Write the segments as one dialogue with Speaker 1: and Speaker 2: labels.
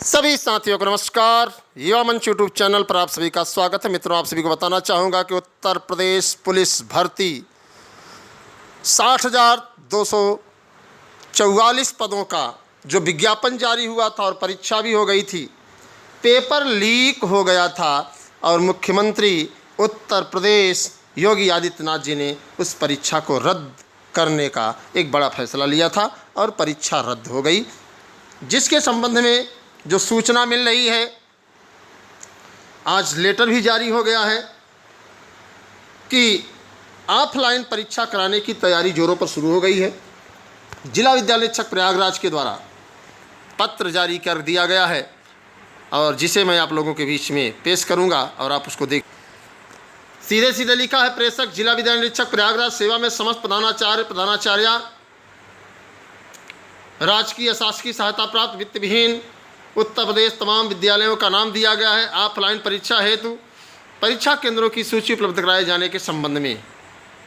Speaker 1: सभी साथियों को नमस्कार। युवा मंच यूट्यूब चैनल पर आप सभी का स्वागत है। मित्रों, आप सभी को बताना चाहूँगा कि उत्तर प्रदेश पुलिस भर्ती 60,244 पदों का जो विज्ञापन जारी हुआ था और परीक्षा भी हो गई थी, पेपर लीक हो गया था और मुख्यमंत्री उत्तर प्रदेश योगी आदित्यनाथ जी ने उस परीक्षा को रद्द करने का एक बड़ा फैसला लिया था और परीक्षा रद्द हो गई, जिसके संबंध में जो सूचना मिल रही है, आज लेटर भी जारी हो गया है कि ऑफलाइन परीक्षा कराने की तैयारी जोरों पर शुरू हो गई है। जिला विद्यालय शिक्षक प्रयागराज के द्वारा पत्र जारी कर दिया गया है और जिसे मैं आप लोगों के बीच में पेश करूंगा और आप उसको देख। सीधे सीधे लिखा है, प्रेषक जिला विद्यालय शिक्षक प्रयागराज सेवा में समस्त प्रधानाचार्य राजकीय अशासकीय सहायता प्राप्त वित्त विहीन उत्तर प्रदेश तमाम विद्यालयों का नाम दिया गया है। ऑफलाइन परीक्षा हेतु परीक्षा केंद्रों की सूची उपलब्ध कराए जाने के संबंध में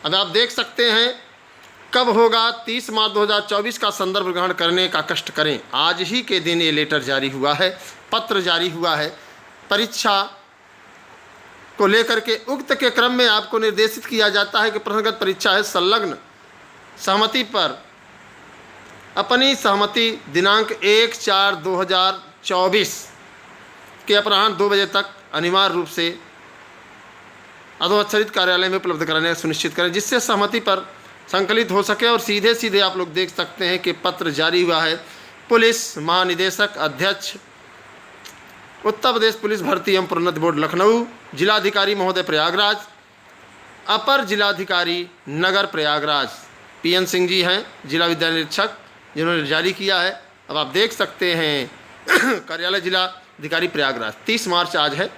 Speaker 1: अब आप देख सकते हैं कब होगा। 30 मार्च 2024 का संदर्भ ग्रहण करने का कष्ट करें। आज ही के दिन ये लेटर जारी हुआ है, पत्र जारी हुआ है। परीक्षा को लेकर के उक्त के क्रम में आपको निर्देशित किया जाता है कि प्रश्नगत परीक्षा है संलग्न सहमति पर अपनी सहमति दिनांक 1/4/2024 के अपराह्न 2 बजे तक अनिवार्य रूप से अधोक्षरित कार्यालय में उपलब्ध कराने सुनिश्चित करें, जिससे सहमति पर संकलित हो सके। और सीधे सीधे आप लोग देख सकते हैं कि पत्र जारी हुआ है। पुलिस महानिदेशक अध्यक्ष उत्तर प्रदेश पुलिस भर्ती एवं प्रोन्नति बोर्ड लखनऊ, जिलाधिकारी महोदय प्रयागराज, अपर जिलाधिकारी नगर प्रयागराज PN सिंह जी हैं, जिला विद्यालय निरीक्षक, जिन्होंने जारी किया है। अब आप देख सकते हैं कार्यालय जिलाधिकारी प्रयागराज। 30 मार्च आज है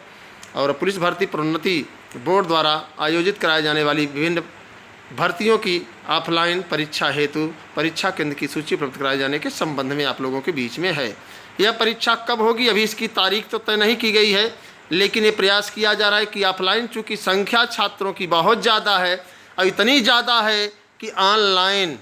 Speaker 1: और पुलिस भर्ती प्रोन्नति बोर्ड द्वारा आयोजित कराए जाने वाली विभिन्न भर्तियों की ऑफलाइन परीक्षा हेतु परीक्षा केंद्र की सूची उपलब्ध कराए जाने के संबंध में आप लोगों के बीच में है। यह परीक्षा कब होगी अभी इसकी तारीख तो तय नहीं की गई है, लेकिन ये प्रयास किया जा रहा है कि ऑफलाइन चूँकि संख्या छात्रों की बहुत ज़्यादा है और इतनी ज़्यादा है कि ऑनलाइन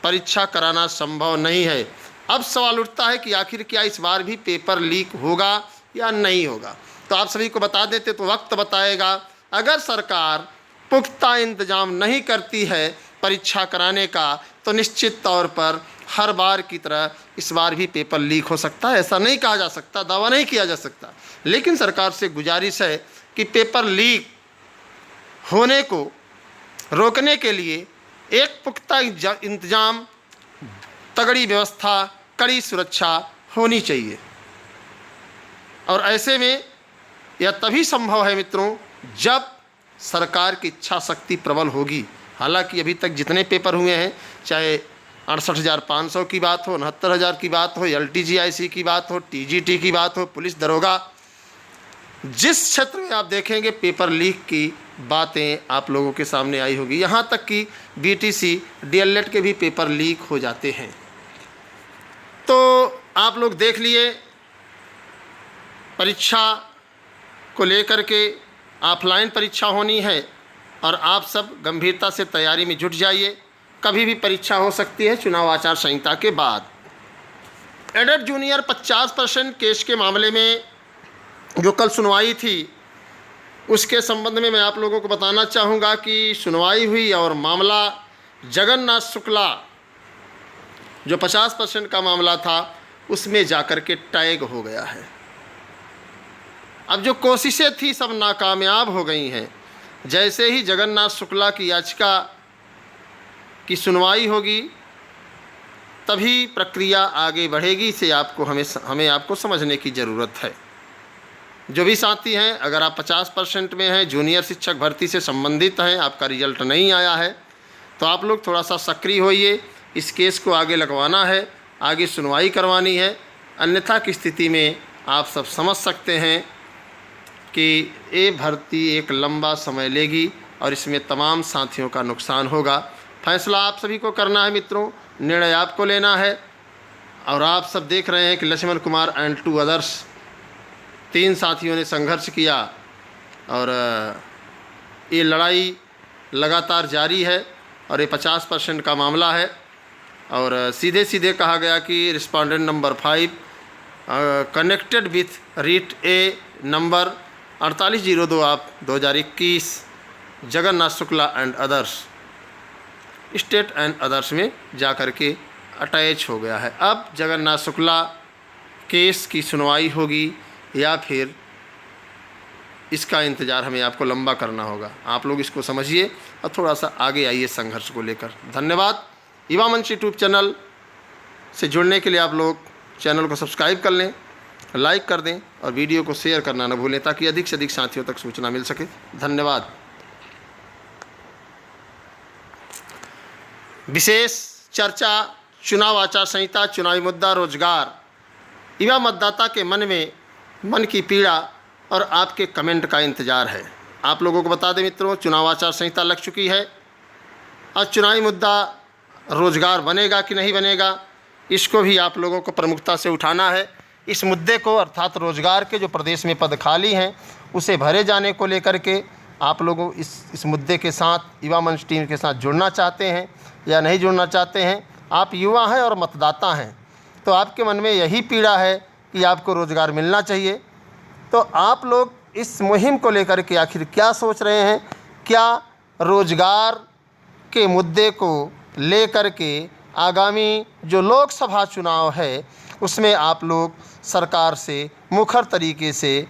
Speaker 1: परीक्षा कराना संभव नहीं है। अब सवाल उठता है कि आखिर क्या इस बार भी पेपर लीक होगा या नहीं होगा। तो आप सभी को बता देते तो वक्त बताएगा। अगर सरकार पुख्ता इंतजाम नहीं करती है परीक्षा कराने का तो निश्चित तौर पर हर बार की तरह इस बार भी पेपर लीक हो सकता है। ऐसा नहीं कहा जा सकता, दावा नहीं किया जा सकता, लेकिन सरकार से गुजारिश है कि पेपर लीक होने को रोकने के लिए एक पुख्ता इंतजाम, तगड़ी व्यवस्था, कड़ी सुरक्षा होनी चाहिए। और ऐसे में यह तभी संभव है मित्रों जब सरकार की इच्छा शक्ति प्रबल होगी। हालांकि अभी तक जितने पेपर हुए हैं, चाहे 68,500 की बात हो, 69,000 की बात हो, LTGIC की बात हो, TGT की बात हो, पुलिस दरोगा, जिस क्षेत्र में आप देखेंगे पेपर लीक की बातें आप लोगों के सामने आई होगी। यहाँ तक कि BTC DLED के भी पेपर लीक हो जाते हैं। तो आप लोग देख लिए परीक्षा को लेकर के ऑफलाइन परीक्षा होनी है और आप सब गंभीरता से तैयारी में जुट जाइए। कभी भी परीक्षा हो सकती है चुनाव आचार संहिता के बाद। एडेड जूनियर 50% केस के मामले में जो कल सुनवाई थी उसके संबंध में मैं आप लोगों को बताना चाहूँगा कि सुनवाई हुई और मामला जगन्नाथ शुक्ला जो 50% का मामला था उसमें जाकर के टैग हो गया है। अब जो कोशिशें थी सब नाकामयाब हो गई हैं। जैसे ही जगन्नाथ शुक्ला की याचिका की सुनवाई होगी तभी प्रक्रिया आगे बढ़ेगी। इसे आपको हमें आपको समझने की ज़रूरत है। जो भी साथी हैं, अगर आप 50% में हैं, जूनियर शिक्षक भर्ती से संबंधित हैं, आपका रिजल्ट नहीं आया है, तो आप लोग थोड़ा सा सक्रिय होइए। इस केस को आगे लगवाना है, आगे सुनवाई करवानी है। अन्यथा की स्थिति में आप सब समझ सकते हैं कि ये भर्ती एक लंबा समय लेगी और इसमें तमाम साथियों का नुकसान होगा। फैसला आप सभी को करना है मित्रों, निर्णय आपको लेना है। और आप सब देख रहे हैं कि लक्ष्मण कुमार एंड 2 अदर्स 3 साथियों ने संघर्ष किया और ये लड़ाई लगातार जारी है और ये 50% का मामला है। और सीधे सीधे कहा गया कि respondent number 5 connected with writ a number 4802 आप 2021 Jagannath Shukla and others state and others में जा कर के अटैच हो गया है। अब जगन्नाथ शुक्ला केस की सुनवाई होगी या फिर इसका इंतज़ार हमें आपको लंबा करना होगा। आप लोग इसको समझिए और थोड़ा सा आगे आइए संघर्ष को लेकर। धन्यवाद। युवा मंच यूट्यूब चैनल से जुड़ने के लिए आप लोग चैनल को सब्सक्राइब कर लें, लाइक कर दें और वीडियो को शेयर करना न भूलें ताकि अधिक से अधिक साथियों तक सूचना मिल सके। धन्यवाद। विशेष चर्चा चुनाव आचार संहिता, चुनावी मुद्दा, रोजगार। युवा मतदाता के मन की पीड़ा और आपके कमेंट का इंतज़ार है। आप लोगों को बता दें मित्रों, चुनाव आचार संहिता लग चुकी है और चुनावी मुद्दा रोजगार बनेगा कि नहीं बनेगा, इसको भी आप लोगों को प्रमुखता से उठाना है। इस मुद्दे को अर्थात रोजगार के जो प्रदेश में पद खाली हैं उसे भरे जाने को लेकर के आप लोगों इस मुद्दे के साथ युवा मंच टीम के साथ जुड़ना चाहते हैं या नहीं जुड़ना चाहते हैं। आप युवा हैं और मतदाता हैं तो आपके मन में यही पीड़ा है कि आपको रोज़गार मिलना चाहिए। तो आप लोग इस मुहिम को लेकर के आखिर क्या सोच रहे हैं? क्या रोज़गार के मुद्दे को लेकर के आगामी जो लोकसभा चुनाव है उसमें आप लोग सरकार से मुखर तरीके से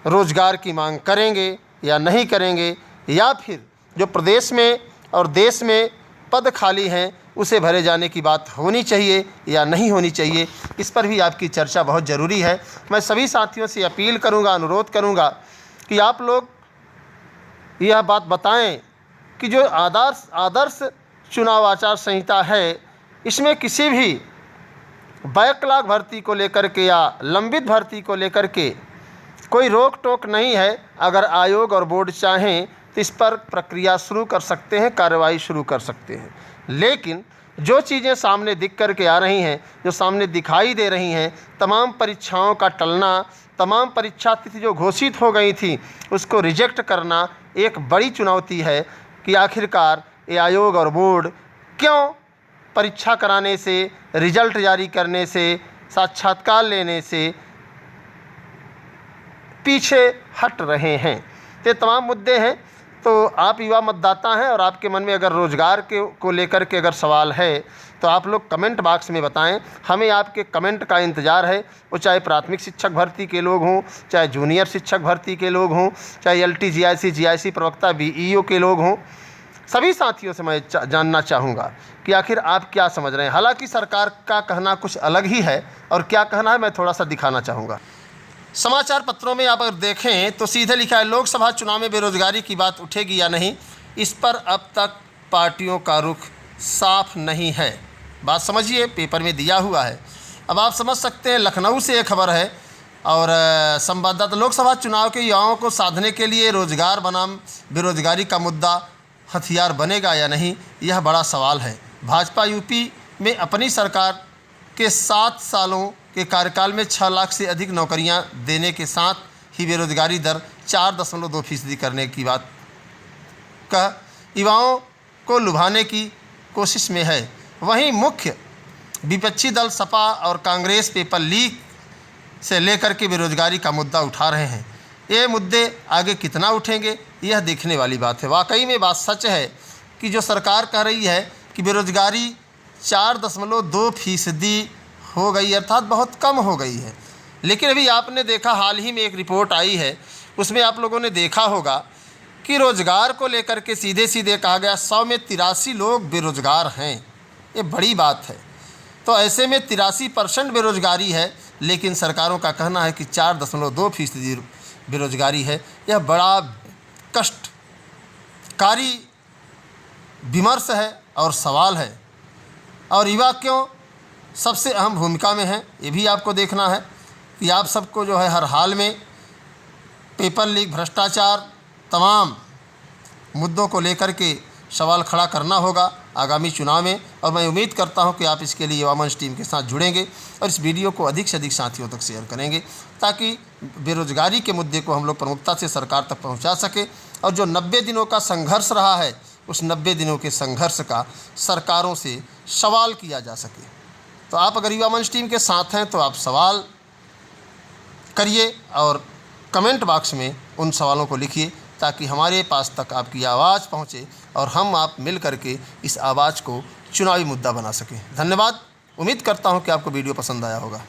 Speaker 1: रोज़गार की मांग करेंगे या नहीं करेंगे, या फिर जो प्रदेश में और देश में पद खाली हैं उसे भरे जाने की बात होनी चाहिए या नहीं होनी चाहिए, इस पर भी आपकी चर्चा बहुत ज़रूरी है। मैं सभी साथियों से अपील करूंगा, अनुरोध करूंगा कि आप लोग यह बात बताएं कि जो आदर्श चुनाव आचार संहिता है इसमें किसी भी बैकलॉग भर्ती को लेकर के या लंबित भर्ती को लेकर के कोई रोक टोक नहीं है। अगर आयोग और बोर्ड चाहें तो इस पर प्रक्रिया शुरू कर सकते हैं, कार्रवाई शुरू कर सकते हैं। लेकिन जो चीज़ें सामने दिख कर के आ रही हैं, जो सामने दिखाई दे रही हैं, तमाम परीक्षाओं का टलना, तमाम परीक्षा तिथि जो घोषित हो गई थी उसको रिजेक्ट करना एक बड़ी चुनौती है कि आखिरकार ये आयोग और बोर्ड क्यों परीक्षा कराने से, रिजल्ट जारी करने से, साक्षात्कार लेने से पीछे हट रहे हैं। ये तमाम मुद्दे हैं। तो आप युवा मतदाता हैं और आपके मन में अगर रोज़गार को लेकर के अगर सवाल है तो आप लोग कमेंट बॉक्स में बताएं। हमें आपके कमेंट का इंतज़ार है, वो चाहे प्राथमिक शिक्षक भर्ती के लोग हों, चाहे जूनियर शिक्षक भर्ती के लोग हों, चाहे LT GIC GIC प्रवक्ता BEO के लोग हों। सभी साथियों से मैं जानना चाहूँगा कि आखिर आप क्या समझ रहे हैं। हालांकि सरकार का कहना कुछ अलग ही है और क्या कहना है मैं थोड़ा सा दिखाना चाहूँगा। समाचार पत्रों में आप अगर देखें तो सीधे लिखा है लोकसभा चुनाव में बेरोजगारी की बात उठेगी या नहीं, इस पर अब तक पार्टियों का रुख साफ नहीं है। बात समझिए, पेपर में दिया हुआ है। अब आप समझ सकते हैं, लखनऊ से एक खबर है और संवाददाता, लोकसभा चुनाव के युवाओं को साधने के लिए रोजगार बनाम बेरोजगारी का मुद्दा हथियार बनेगा या नहीं, यह बड़ा सवाल है। भाजपा यूपी में अपनी सरकार के 7 सालों के कार्यकाल में 6 लाख से अधिक नौकरियां देने के साथ ही बेरोजगारी दर 4.2% करने की बात कह युवाओं को लुभाने की कोशिश में है। वहीं मुख्य विपक्षी दल सपा और कांग्रेस पेपर लीक से लेकर के बेरोजगारी का मुद्दा उठा रहे हैं। ये मुद्दे आगे कितना उठेंगे यह देखने वाली बात है। वाकई में बात सच है कि जो सरकार कह रही है कि बेरोजगारी 4.2% हो गई, अर्थात बहुत कम हो गई है। लेकिन अभी आपने देखा, हाल ही में एक रिपोर्ट आई है, उसमें आप लोगों ने देखा होगा कि रोज़गार को लेकर के सीधे सीधे कहा गया 100 में 83 लोग बेरोज़गार हैं। ये बड़ी बात है। तो ऐसे में 83% बेरोज़गारी है, लेकिन सरकारों का कहना है कि 4.2% बेरोज़गारी है। यह बड़ा कष्टकारी विमर्श है और सवाल है। और युवा क्यों सबसे अहम भूमिका में है, ये भी आपको देखना है कि आप सबको जो है हर हाल में पेपर लीक, भ्रष्टाचार, तमाम मुद्दों को लेकर के सवाल खड़ा करना होगा आगामी चुनाव में। और मैं उम्मीद करता हूं कि आप इसके लिए युवा मंच टीम के साथ जुड़ेंगे और इस वीडियो को अधिक से अधिक साथियों तक शेयर करेंगे ताकि बेरोजगारी के मुद्दे को हम लोग प्रमुखता से सरकार तक पहुंचा सके और जो 90 दिनों का संघर्ष रहा है उस 90 दिनों के संघर्ष का सरकारों से सवाल किया जा सके। तो आप अगर युवा मंच टीम के साथ हैं तो आप सवाल करिए और कमेंट बॉक्स में उन सवालों को लिखिए, ताकि हमारे पास तक आपकी आवाज़ पहुंचे और हम आप मिल करके इस आवाज़ को चुनावी मुद्दा बना सकें। धन्यवाद। उम्मीद करता हूं कि आपको वीडियो पसंद आया होगा।